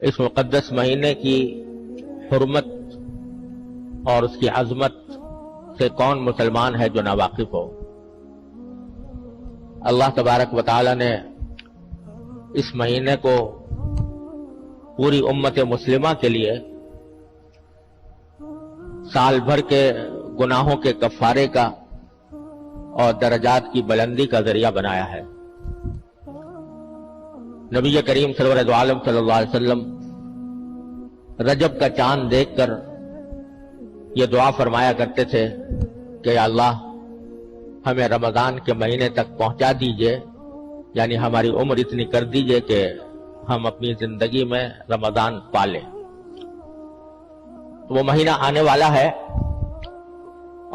اس مقدس مہینے کی حرمت اور اس کی عظمت سے کون مسلمان ہے جو ناواقف ہو؟ اللہ تبارک و تعالی نے اس مہینے کو پوری امت مسلمہ کے لیے سال بھر کے گناہوں کے کفارے کا اور درجات کی بلندی کا ذریعہ بنایا ہے۔ نبی کریم سرور عالم صلی اللہ علیہ وسلم رجب کا چاند دیکھ کر یہ دعا فرمایا کرتے تھے کہ یا اللہ ہمیں رمضان کے مہینے تک پہنچا دیجئے، یعنی ہماری عمر اتنی کر دیجئے کہ ہم اپنی زندگی میں رمضان پالیں۔ تو وہ مہینہ آنے والا ہے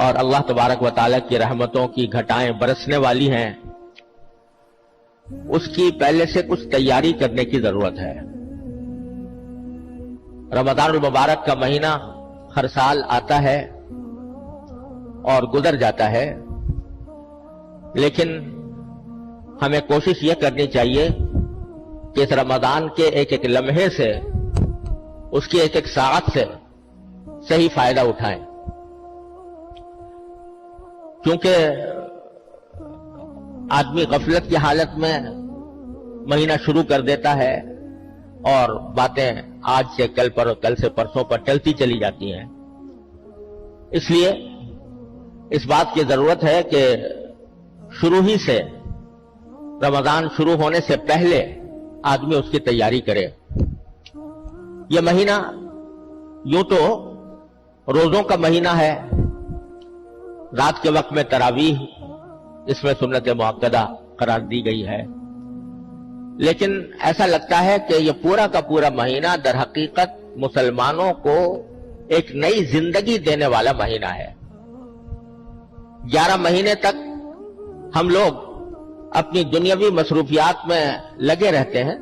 اور اللہ تبارک و تعالیٰ کی رحمتوں کی گھٹائیں برسنے والی ہیں، اس کی پہلے سے کچھ تیاری کرنے کی ضرورت ہے۔ رمضان المبارک کا مہینہ ہر سال آتا ہے اور گزر جاتا ہے، لیکن ہمیں کوشش یہ کرنی چاہیے کہ اس رمضان کے ایک ایک لمحے سے، اس کی ایک ایک ساعت سے صحیح فائدہ اٹھائیں، کیونکہ آدمی غفلت کی حالت میں مہینہ شروع کر دیتا ہے اور باتیں آج سے کل پر، کل سے پرسوں پر چلتی چلی جاتی ہیں۔ اس لیے اس بات کی ضرورت ہے کہ شروع ہی سے، رمضان شروع ہونے سے پہلے آدمی اس کی تیاری کرے۔ یہ مہینہ یوں تو روزوں کا مہینہ ہے، رات کے وقت میں تراویح اس میں سنت مؤکدہ قرار دی گئی ہے، لیکن ایسا لگتا ہے کہ یہ پورا کا پورا مہینہ در حقیقت مسلمانوں کو ایک نئی زندگی دینے والا مہینہ ہے۔ 11 مہینے تک ہم لوگ اپنی دنیاوی مصروفیات میں لگے رہتے ہیں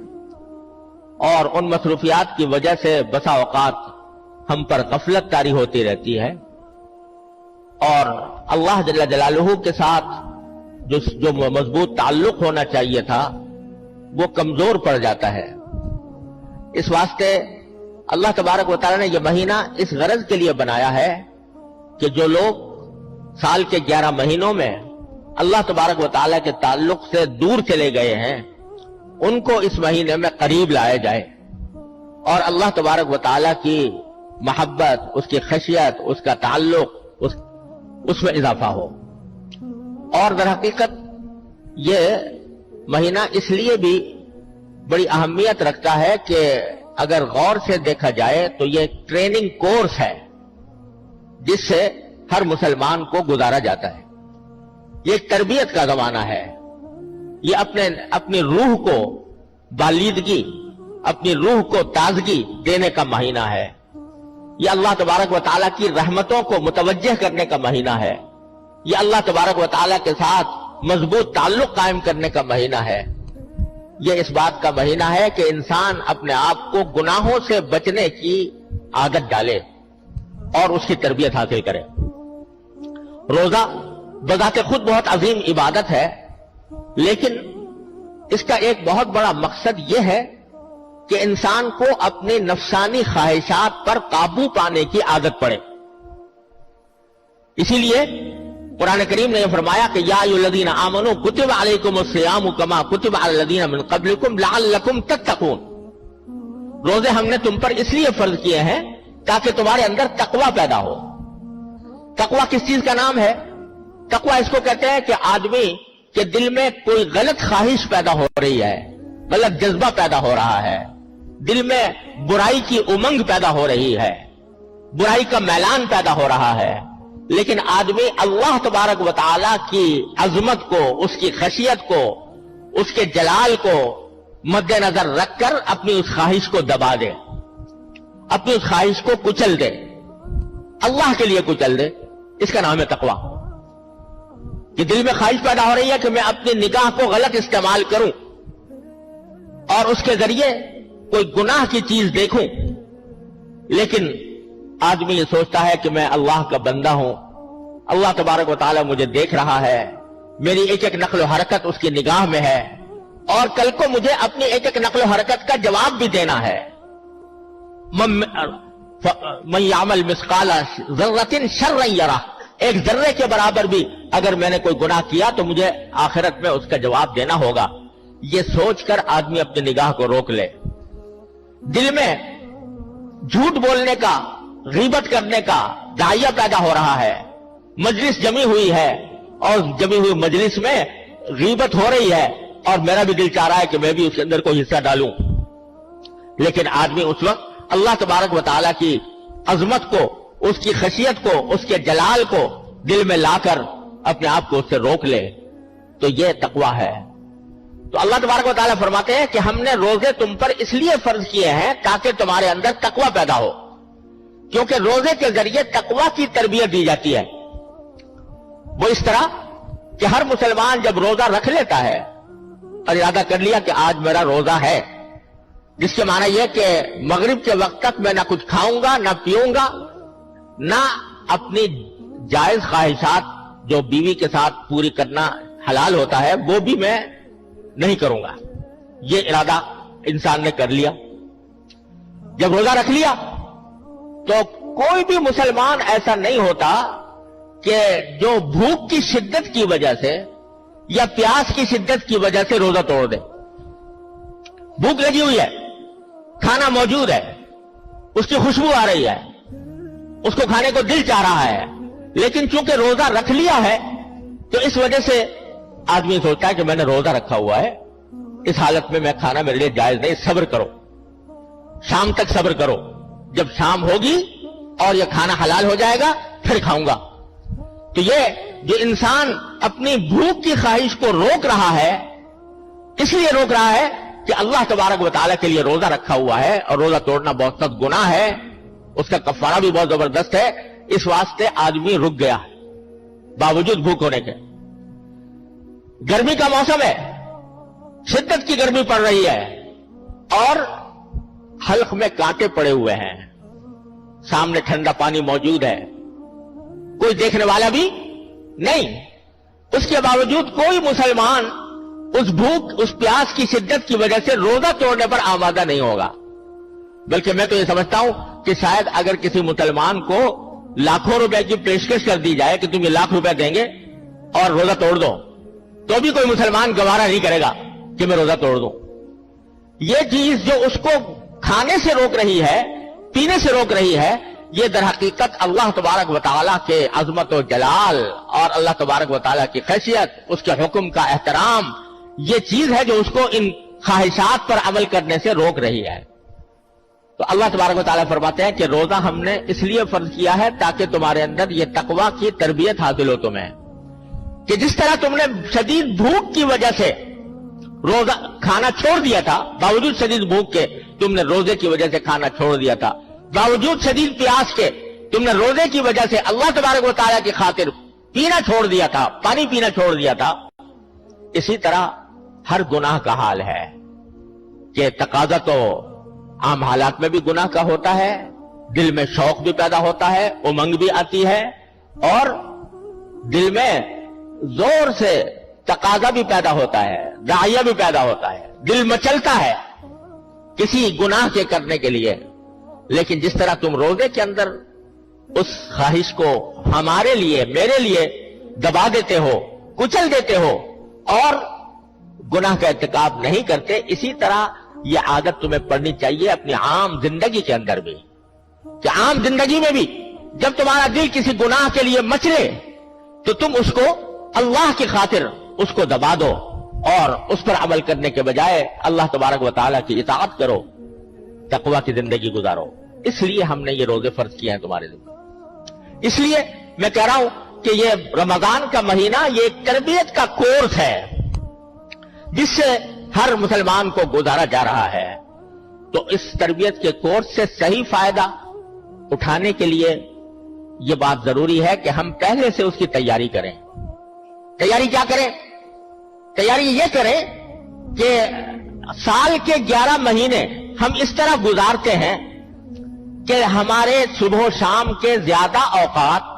اور ان مصروفیات کی وجہ سے بسا اوقات ہم پر غفلت طاری ہوتی رہتی ہے اور اللہ جل جلالہ کے ساتھ جو مضبوط تعلق ہونا چاہیے تھا وہ کمزور پڑ جاتا ہے۔ اس واسطے اللہ تبارک و تعالی نے یہ مہینہ اس غرض کے لیے بنایا ہے کہ جو لوگ سال کے 11 مہینوں میں اللہ تبارک و تعالیٰ کے تعلق سے دور چلے گئے ہیں، ان کو اس مہینے میں قریب لایا جائے اور اللہ تبارک و تعالیٰ کی محبت، اس کی خشیت، اس کا تعلق، اس میں اضافہ ہو۔ اور در حقیقت یہ مہینہ اس لیے بھی بڑی اہمیت رکھتا ہے کہ اگر غور سے دیکھا جائے تو یہ ایک ٹریننگ کورس ہے جس سے ہر مسلمان کو گزارا جاتا ہے۔ یہ ایک تربیت کا زمانہ ہے، یہ اپنی روح کو بالیدگی، اپنی روح کو تازگی دینے کا مہینہ ہے، یہ اللہ تبارک و تعالیٰ کی رحمتوں کو متوجہ کرنے کا مہینہ ہے، یہ اللہ تبارک و تعالیٰ کے ساتھ مضبوط تعلق قائم کرنے کا مہینہ ہے، یہ اس بات کا مہینہ ہے کہ انسان اپنے آپ کو گناہوں سے بچنے کی عادت ڈالے اور اس کی تربیت حاصل کرے۔ روزہ بذات خود بہت عظیم عبادت ہے، لیکن اس کا ایک بہت بڑا مقصد یہ ہے کہ انسان کو اپنی نفسانی خواہشات پر قابو پانے کی عادت پڑے۔ اسی لیے قرآن کریم نے یہ فرمایا کہ یا ایھا الذین آمنوا کتب علیکم الصیام کما کتب علی الذین من قبلکم لعلکم تتقون۔ روزے ہم نے تم پر اس لیے فرض کیے ہیں تاکہ تمہارے اندر تقوی پیدا ہو۔ تقوی کس چیز کا نام ہے؟ تقوی اس کو کہتے ہیں کہ آدمی کے دل میں کوئی غلط خواہش پیدا ہو رہی ہے، غلط جذبہ پیدا ہو رہا ہے، دل میں برائی کی امنگ پیدا ہو رہی ہے، برائی کا میلان پیدا ہو رہا ہے، لیکن آدمی اللہ تبارک و تعالی کی عظمت کو، اس کی خشیت کو، اس کے جلال کو مد نظر رکھ کر اپنی اس خواہش کو دبا دے، اپنی اس خواہش کو کچل دے، اللہ کے لیے کچل دے، اس کا نام ہے تقوی۔ کہ دل میں خواہش پیدا ہو رہی ہے کہ میں اپنی نگاہ کو غلط استعمال کروں اور اس کے ذریعے کوئی گناہ کی چیز دیکھوں، لیکن آدمی یہ سوچتا ہے کہ میں اللہ کا بندہ ہوں، اللہ تبارک و تعالی مجھے دیکھ رہا ہے، میری ایک ایک نقل و حرکت اس کی نگاہ میں ہے اور کل کو مجھے اپنی ایک ایک نقل و حرکت کا جواب بھی دینا ہے، من یعمل مثقال ذرۃ شرا یرہ، ایک ذرے کے برابر بھی اگر میں نے کوئی گناہ کیا تو مجھے آخرت میں اس کا جواب دینا ہوگا. یہ سوچ کر آدمی اپنی نگاہ کو روک لے. دل میں جھوٹ بولنے کا، غیبت کرنے کا داعیہ پیدا ہو رہا ہے. مجلس جمی ہوئی ہے اور جمی ہوئی مجلس میں غیبت ہو رہی ہے اور میرا بھی دل چاہ رہا ہے کہ میں بھی اس کے اندر کوئی حصہ ڈالوں، لیکن آدمی اس وقت اللہ تبارک و تعالیٰ کی عظمت کو، اس کی خشیت کو، اس کے جلال کو دل میں لا کر اپنے آپ کو اس سے روک لے، تو یہ تقویٰ ہے. تو اللہ تبارک و تعالیٰ فرماتے ہیں کہ ہم نے روزے تم پر اس لیے فرض کیے ہیں تاکہ تمہارے اندر تقویٰ پیدا ہو، کیونکہ روزے کے ذریعے تقویٰ کی تربیت دی جاتی ہے. وہ اس طرح کہ ہر مسلمان جب روزہ رکھ لیتا ہے اور ارادہ کر لیا کہ آج میرا روزہ ہے، جس کے معنی یہ کہ مغرب کے وقت تک میں نہ کچھ کھاؤں گا، نہ پیوں گا، نہ اپنی جائز خواہشات جو بیوی کے ساتھ پوری کرنا حلال ہوتا ہے وہ بھی میں نہیں کروں گا. یہ ارادہ انسان نے کر لیا. جب روزہ رکھ لیا تو کوئی بھی مسلمان ایسا نہیں ہوتا کہ جو بھوک کی شدت کی وجہ سے یا پیاس کی شدت کی وجہ سے روزہ توڑ دے. بھوک لگی ہوئی ہے، کھانا موجود ہے، اس کی خوشبو آ رہی ہے، اس کو کھانے کو دل چاہ رہا ہے، لیکن چونکہ روزہ رکھ لیا ہے تو اس وجہ سے آدمی سوچتا ہے کہ میں نے روزہ رکھا ہوا ہے، اس حالت میں کھانا میرے لیے جائز نہیں، صبر کرو، شام تک صبر کرو، جب شام ہوگی اور یہ کھانا حلال ہو جائے گا پھر کھاؤں گا. تو یہ جو انسان اپنی بھوک کی خواہش کو روک رہا ہے، اس لیے روک رہا ہے کہ اللہ تبارک و تعالیٰ کے لیے روزہ رکھا ہوا ہے اور روزہ توڑنا بہت سخت گناہ ہے، اس کا کفارہ بھی بہت زبردست ہے. اس واسطے آدمی رک گیا باوجود بھوک ہونے کے. گرمی کا موسم ہے، شدت کی گرمی پڑ رہی ہے اور حلق میں کانٹے پڑے ہوئے ہیں، سامنے ٹھنڈا پانی موجود ہے، کوئی دیکھنے والا بھی نہیں. اس کے باوجود کوئی مسلمان اس بھوک، اس پیاس کی شدت کی وجہ سے روزہ توڑنے پر آمادہ نہیں ہوگا. بلکہ میں تو یہ سمجھتا ہوں کہ شاید اگر کسی مسلمان کو لاکھوں روپے کی پیشکش کر دی جائے کہ تم یہ لاکھ روپے دیں گے اور روزہ توڑ دو، تو بھی کوئی مسلمان گوارا نہیں کرے گا کہ میں روزہ توڑ دوں. یہ چیز جو اس کو کھانے سے روک رہی ہے، پینے سے روک رہی ہے، یہ در حقیقت اللہ تبارک و تعالیٰ کے عظمت و جلال اور اللہ تبارک و تعالیٰ کی خشیت، اس کے حکم کا احترام، یہ چیز ہے جو اس کو ان خواہشات پر عمل کرنے سے روک رہی ہے. تو اللہ تبارک و تعالیٰ فرماتے ہیں کہ روزہ ہم نے اس لیے فرض کیا ہے تاکہ تمہارے اندر یہ تقویٰ کی تربیت حاصل ہو تمہیں، کہ جس طرح تم نے شدید بھوک کی وجہ سے روزہ کھانا چھوڑ دیا تھا، باوجود شدید بھوک کے تم نے روزے کی وجہ سے کھانا چھوڑ دیا تھا، باوجود شدید پیاس کے تم نے روزے کی وجہ سے اللہ تبارک و تعالیٰ کی خاطر پینا چھوڑ دیا تھا، پانی پینا چھوڑ دیا تھا. اسی طرح ہر گناہ کا حال ہے کہ تقاضا تو عام حالات میں بھی گناہ کا ہوتا ہے، دل میں شوق بھی پیدا ہوتا ہے، امنگ بھی آتی ہے، اور دل میں زور سے تقاضا بھی پیدا ہوتا ہے، داعیہ بھی پیدا ہوتا ہے، دل مچلتا ہے کسی گناہ کے کرنے کے لیے. لیکن جس طرح تم روزے کے اندر اس خواہش کو ہمارے لیے، میرے لیے دبا دیتے ہو، کچل دیتے ہو اور گناہ کا ارتکاب نہیں کرتے، اسی طرح یہ عادت تمہیں پڑنی چاہیے اپنی عام زندگی کے اندر بھی، کہ عام زندگی میں بھی جب تمہارا دل کسی گناہ کے لیے مچلے تو تم اس کو اللہ کی خاطر اس کو دبا دو اور اس پر عمل کرنے کے بجائے اللہ تبارک و تعالیٰ کی اطاعت کرو، تقویٰ کی زندگی گزارو. اس لیے ہم نے یہ روزے فرض کیے ہیں تمہارے لیے. اس لیے میں کہہ رہا ہوں کہ یہ رمضان کا مہینہ یہ ایک تربیت کا کورس ہے جس سے ہر مسلمان کو گزارا جا رہا ہے. تو اس تربیت کے کورس سے صحیح فائدہ اٹھانے کے لیے یہ بات ضروری ہے کہ ہم پہلے سے اس کی تیاری کریں. تیاری کیا کریں؟ تیاری یہ کریں کہ سال کے 11 مہینے ہم اس طرح گزارتے ہیں کہ ہمارے صبح و شام کے زیادہ اوقات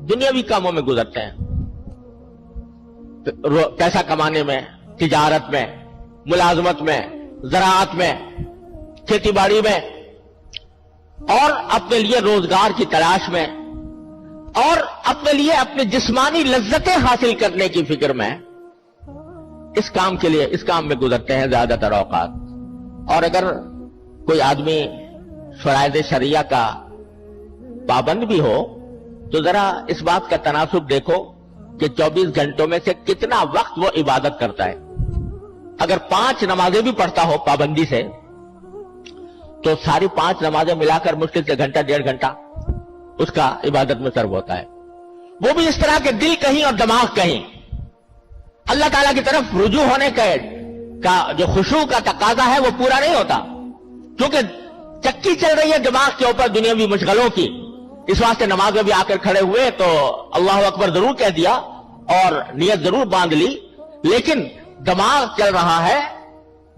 دنیاوی کاموں میں گزرتے ہیں، پیسہ کمانے میں، تجارت میں، ملازمت میں، زراعت میں، کھیتی باڑی میں، اور اپنے لیے روزگار کی تلاش میں اور اپنے لیے اپنے جسمانی لذتیں حاصل کرنے کی فکر میں اس کام میں گزرتے ہیں زیادہ تر اوقات. اور اگر کوئی آدمی فرائض شرعیہ کا پابند بھی ہو تو ذرا اس بات کا تناسب دیکھو کہ 24 گھنٹوں میں سے کتنا وقت وہ عبادت کرتا ہے. اگر 5 نمازیں بھی پڑھتا ہو پابندی سے تو ساری 5 نمازیں ملا کر مشکل سے گھنٹہ 1.5 گھنٹہ اس کا عبادت میں صرف ہوتا ہے. وہ بھی اس طرح کہ دل کہیں اور دماغ کہیں. اللہ تعالیٰ کی طرف رجوع ہونے کا جو خشوع کا تقاضا ہے وہ پورا نہیں ہوتا، کیونکہ چکی چل رہی ہے دماغ کے اوپر دنیاوی مشغلوں کی. اس واسطے نماز میں بھی آ کر کھڑے ہوئے تو اللہ اکبر ضرور کہہ دیا اور نیت ضرور باندھ لی، لیکن دماغ چل رہا ہے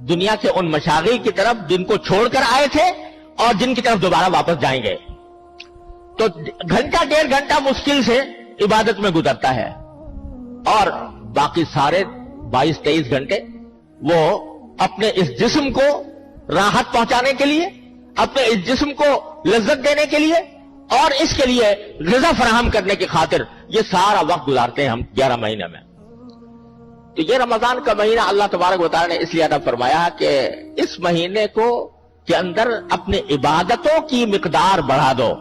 دنیا کے ان مشاغل کی طرف جن کو چھوڑ کر آئے تھے اور جن کی طرف دوبارہ واپس جائیں گے. تو گھنٹہ 1.5 گھنٹہ مشکل سے عبادت میں گزرتا ہے اور باقی سارے 22-23 گھنٹے وہ اپنے اس جسم کو راحت پہنچانے کے لیے، اپنے اس جسم کو لذت دینے کے لیے اور اس کے لیے غذا فراہم کرنے کی خاطر یہ سارا وقت گزارتے ہیں ہم 11 مہینے میں. تو یہ رمضان کا مہینہ اللہ تبارک و تعالی نے اس لیے عطا فرمایا کہ اس مہینے کے اندر اپنے عبادتوں کی مقدار بڑھا دو.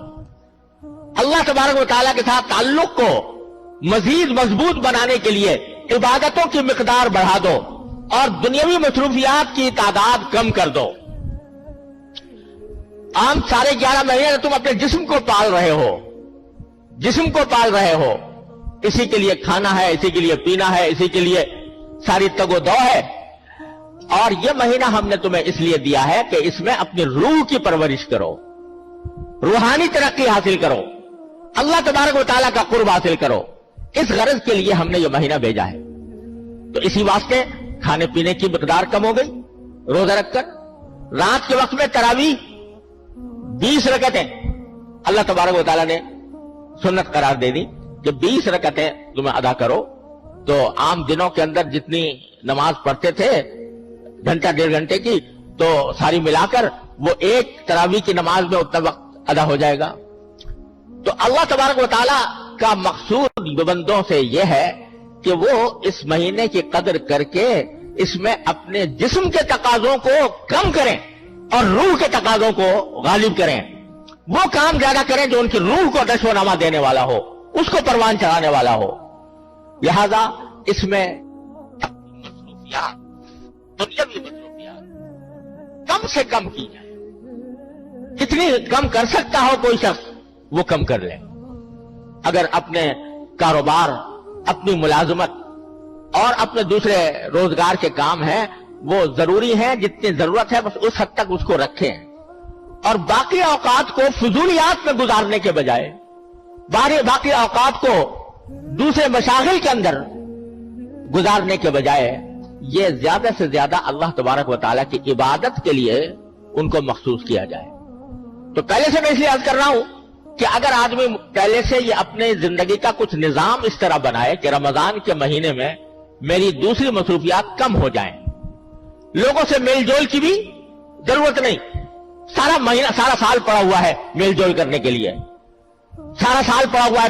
اللہ تبارک و تعالیٰ کے ساتھ تعلق کو مزید مضبوط بنانے کے لیے عبادتوں کی مقدار بڑھا دو اور دنیاوی مصروفیات کی تعداد کم کر دو. عام سارے 11 مہینے تم اپنے جسم کو پال رہے ہو، اسی کے لیے کھانا ہے، اسی کے لیے پینا ہے، اسی کے لیے ساری تگ و دو ہے. اور یہ مہینہ ہم نے تمہیں اس لیے دیا ہے کہ اس میں اپنی روح کی پرورش کرو، روحانی ترقی حاصل کرو، اللہ تبارک و تعالیٰ کا قرب حاصل کرو. اس غرض کے لیے ہم نے یہ مہینہ بھیجا ہے. تو اسی واسطے کھانے پینے کی مقدار کم ہو گئی روزہ رکھ کر. رات کے وقت میں تراویح 20 رکعتیں اللہ تبارک و تعالیٰ نے سنت قرار دے دی کہ 20 رکعتیں تمہیں ادا کرو. تو عام دنوں کے اندر جتنی نماز پڑھتے تھے گھنٹہ 1.5 گھنٹے کی، تو ساری ملا کر وہ ایک تراویح کی نماز میں اتنا وقت ادا ہو جائے گا. تو اللہ تبارک و تعالیٰ کا مقصود بندوں سے یہ ہے کہ وہ اس مہینے کی قدر کر کے اس میں اپنے جسم کے تقاضوں کو کم کریں اور روح کے تقاضوں کو غالب کریں. وہ کام زیادہ کریں جو ان کی روح کو نشو و نما دینے والا ہو، اس کو پروان چڑھانے والا ہو. لہذا اس میں دنیاوی مصروفیات کم سے کم کی جائے. کتنی کم کر سکتا ہو کوئی شخص وہ کم کر لے. اگر اپنے کاروبار، اپنی ملازمت اور اپنے دوسرے روزگار کے کام ہیں وہ ضروری ہیں، جتنی ضرورت ہے بس اس حد تک اس کو رکھیں اور باقی اوقات کو فضولیات میں گزارنے کے بجائے، باقی اوقات کو دوسرے مشاغل کے اندر گزارنے کے بجائے یہ زیادہ سے زیادہ اللہ تبارک و تعالیٰ کی عبادت کے لیے ان کو مخصوص کیا جائے. تو پہلے سے میں اس لیے عرض کر رہا ہوں کہ اگر آدمی پہلے سے یہ اپنے زندگی کا کچھ نظام اس طرح بنائے کہ رمضان کے مہینے میں میری دوسری مصروفیات کم ہو جائیں، لوگوں سے میل جول کی بھی ضرورت نہیں، سارا سال پڑا ہوا ہے میل جول کرنے کے لیے، سارا سال پڑا ہوا ہے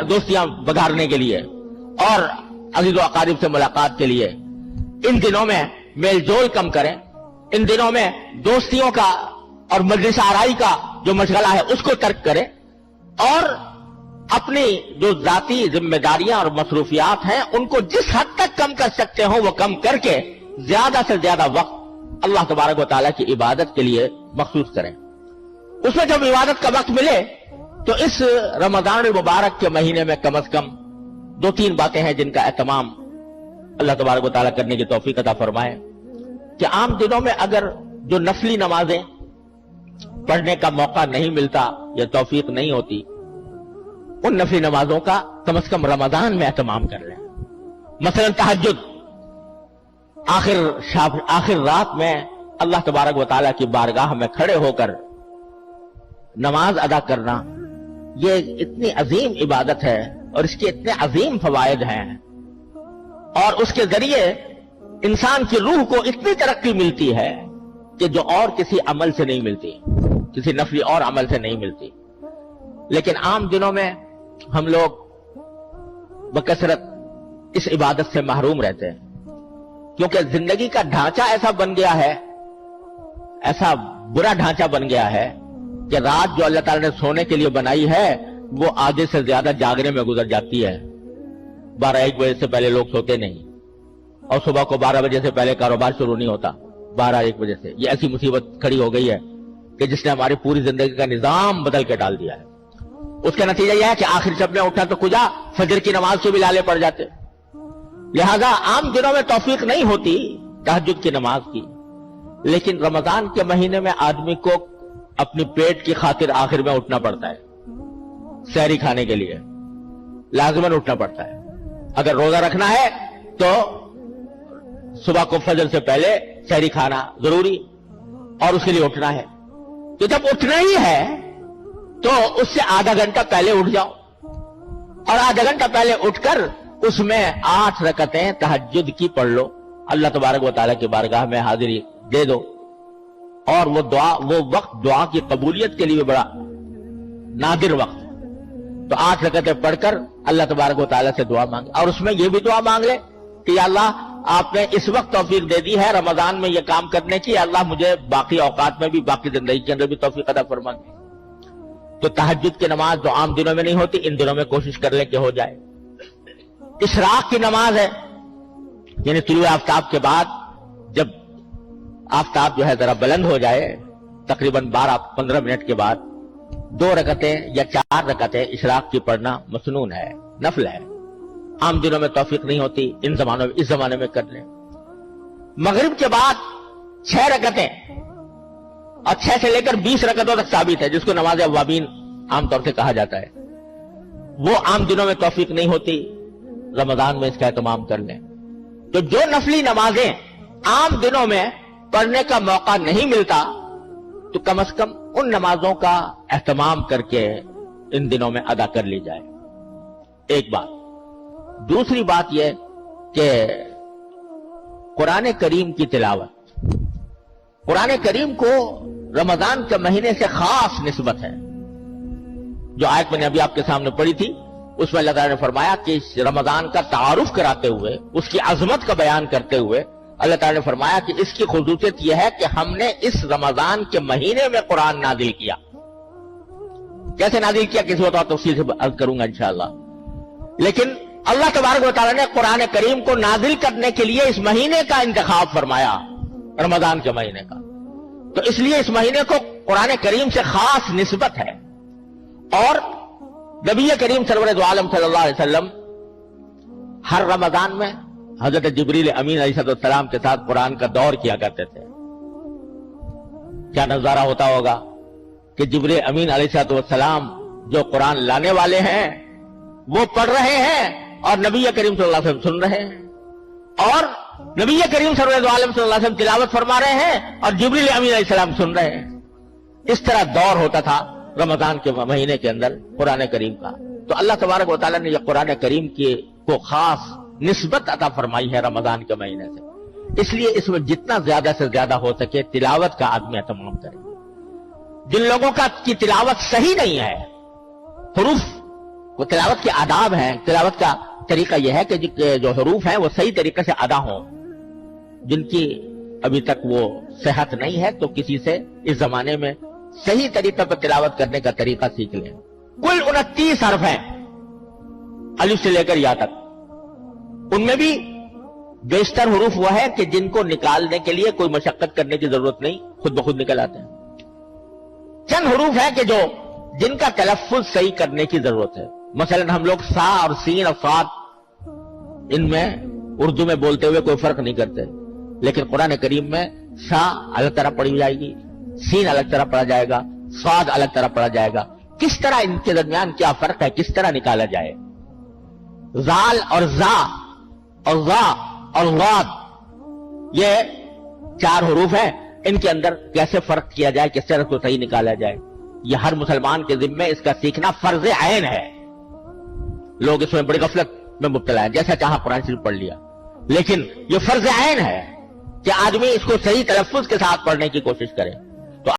دوستیاں بگھارنے کے لیے اور عزیز و اقارب سے ملاقات کے لیے. ان دنوں میں میل جول کم کریں، ان دنوں میں دوستیوں کا اور مجلس آرائی کا جو مشغلہ ہے اس کو ترک کریں اور اپنی جو ذاتی ذمہ داریاں اور مصروفیات ہیں ان کو جس حد تک کم کر سکتے ہوں وہ کم کر کے زیادہ سے زیادہ وقت اللہ تبارک و تعالیٰ کی عبادت کے لیے مخصوص کریں. اس میں جب عبادت کا وقت ملے تو اس رمضان المبارک کے مہینے میں کم از کم 2-3 باتیں ہیں جن کا اہتمام اللہ تبارک و تعالیٰ کرنے کی توفیق عطا فرمائے. کہ عام دنوں میں اگر جو نفلی نمازیں پڑھنے کا موقع نہیں ملتا یا توفیق نہیں ہوتی، ان نفلی نمازوں کا کم از کم رمضان میں اہتمام کر لیں. مثلا تہجد، آخر رات میں اللہ تبارک و تعالیٰ کی بارگاہ میں کھڑے ہو کر نماز ادا کرنا، یہ اتنی عظیم عبادت ہے اور اس کے اتنے عظیم فوائد ہیں اور اس کے ذریعے انسان کی روح کو اتنی ترقی ملتی ہے کہ جو اور کسی عمل سے نہیں ملتی. کسی نفلی اور عمل سے نہیں ملتی. لیکن عام دنوں میں ہم لوگ بکثرت اس عبادت سے محروم رہتے ہیں، کیونکہ زندگی کا ڈھانچہ ایسا بن گیا ہے، ایسا برا ڈھانچہ بن گیا ہے کہ رات جو اللہ تعالی نے سونے کے لیے بنائی ہے وہ آدھے سے زیادہ جاگنے میں گزر جاتی ہے. 12-1 بجے سے پہلے لوگ سوتے نہیں، اور صبح کو 12 بجے سے پہلے کاروبار شروع نہیں ہوتا 12-1 بجے سے. یہ ایسی مصیبت کھڑی ہو گئی ہے کہ جس نے ہماری پوری زندگی کا نظام بدل کے ڈال دیا ہے. اس کا نتیجہ یہ ہے کہ آخر جب میں اٹھا تو کجا فجر کی نماز کے بھی لالے پڑ جاتے. لہذا عام دنوں میں توفیق نہیں ہوتی تہجد کی نماز کی، لیکن رمضان کے مہینے میں آدمی کو اپنی پیٹ کی خاطر آخر میں اٹھنا پڑتا ہے. سحری کھانے کے لیے لازماً اٹھنا پڑتا ہے. اگر روزہ رکھنا ہے تو صبح کو فجر سے پہلے سحری کھانا ضروری، اور اس کے لیے اٹھنا ہے. تو جب اٹھنا ہی ہے تو اس سے آدھا گھنٹہ پہلے اٹھ جاؤ، اور آدھا گھنٹہ پہلے اٹھ کر اس میں 8 رکعتیں تہجد کی پڑھ لو. اللہ تبارک و تعالیٰ کی بارگاہ میں حاضری دے دو، اور وہ وقت دعا کی قبولیت کے لیے بڑا نادر وقت ہے. تو 8 رکعتیں پڑھ کر اللہ تبارک و تعالیٰ سے دعا مانگے، اور اس میں یہ بھی دعا مانگ لے کہ یا اللہ آپ نے اس وقت توفیق دے دی ہے رمضان میں یہ کام کرنے کی، اللہ مجھے باقی اوقات میں بھی، باقی زندگی کے اندر بھی توفیق عطا فرما دے. تو تہجد کی نماز جو عام دنوں میں نہیں ہوتی، ان دنوں میں کوشش کر لیں کہ ہو جائے. اشراق کی نماز ہے، یعنی طلوع آفتاب کے بعد جب آفتاب جو ہے ذرا بلند ہو جائے، تقریباً 12-15 منٹ کے بعد 2 رکعتیں یا 4 رکعتیں اشراق کی پڑھنا مسنون ہے، نفل ہے. عام دنوں میں توفیق نہیں ہوتی، اس زمانے میں کر لیں. مغرب کے بعد 6 رکعتیں، اور 6 سے لے کر 20 رکعتوں تک ثابت ہے، جس کو نماز اوابین عام طور سے کہا جاتا ہے. وہ عام دنوں میں توفیق نہیں ہوتی، رمضان میں اس کا اہتمام کر لیں. تو جو نفلی نمازیں عام دنوں میں پڑھنے کا موقع نہیں ملتا، تو کم از کم ان نمازوں کا اہتمام کر کے ان دنوں میں ادا کر لی جائے. ایک بات. دوسری بات یہ کہ قرآن کریم کی تلاوت، قرآن کریم کو رمضان کے مہینے سے خاص نسبت ہے. جو آیت میں نے ابھی آپ کے سامنے پڑھی تھی، اس میں اللہ تعالیٰ نے فرمایا کہ رمضان کا تعارف کراتے ہوئے، اس کی عظمت کا بیان کرتے ہوئے اللہ تعالیٰ نے فرمایا کہ اس کی خصوصیت یہ ہے کہ ہم نے اس رمضان کے مہینے میں قرآن نازل کیا. کیسے نازل کیا کسی وقت اور تفصیل سے عرض کروں گا انشاءاللہ. لیکن اللہ تبارک و تعالیٰ نے قرآن کریم کو نازل کرنے کے لیے اس مہینے کا انتخاب فرمایا، رمضان کے مہینے کا. تو اس لیے اس مہینے کو قرآن کریم سے خاص نسبت ہے. اور نبی کریم سرور دو عالم صلی اللہ علیہ وسلم ہر رمضان میں حضرت جبریل امین علیہ السلام کے ساتھ قرآن کا دور کیا کرتے تھے. کیا نظارہ ہوتا ہوگا کہ جبریل امین علیہ السلام جو قرآن لانے والے ہیں وہ پڑھ رہے ہیں اور نبی کریم صلی اللہ علیہ وسلم سن رہے ہیں، اور نبی کریم سرور دو عالم صلی اللہ علیہ وسلم تلاوت فرما رہے ہیں اور جبریل امین علیہ السلام سن رہے ہیں. اس طرح دور ہوتا تھا رمضان کے مہینے کے اندر قرآن کریم کا. تو اللہ تبارک و تعالیٰ نے یہ قرآن کریم کو خاص نسبت عطا فرمائی ہے رمضان کے مہینے سے. اس لیے اس میں جتنا زیادہ سے زیادہ ہو سکے تلاوت کا آدمی اہتمام کرے. جن لوگوں کی تلاوت صحیح نہیں ہے، حروف، وہ تلاوت کے آداب ہیں، تلاوت کا طریقہ یہ ہے کہ جو حروف ہیں وہ صحیح طریقے سے ادا ہوں. جن کی ابھی تک وہ صحت نہیں ہے تو کسی سے اس زمانے میں صحیح طریقے پر تلاوت کرنے کا طریقہ سیکھ لیں. کل 29 حرف ہیں الف سے لے کر یا تک. ان میں بھی بیشتر حروف وہ ہے کہ جن کو نکالنے کے لیے کوئی مشقت کرنے کی ضرورت نہیں، خود بخود نکل آتے ہیں. چند حروف ہیں کہ جن کا تلفظ صحیح کرنے کی ضرورت ہے. مثلا ہم لوگ سا اور سین اور صاد، ان میں اردو میں بولتے ہوئے کوئی فرق نہیں کرتے، لیکن قرآن کریم میں سا الگ طرح پڑھی جائے گی، سین الگ طرح پڑھا جائے گا، صاد الگ طرح پڑھا جائے گا. کس طرح ان کے درمیان کیا فرق ہے، کس طرح نکالا جائے. زال اور زا اور ذا اور غاد، یہ 4 حروف ہیں، ان کے اندر کیسے فرق کیا جائے، کس طرح کو صحیح نکالا جائے، یہ ہر مسلمان کے ذمہ اس کا سیکھنا فرض عین ہے. لوگ اس میں بڑی غفلت میں مبتلا ہیں، جیسا چاہا قرآن شریف پڑھ لیا، لیکن یہ فرض عین ہے کہ آدمی اس کو صحیح تلفظ کے ساتھ پڑھنے کی کوشش کرے.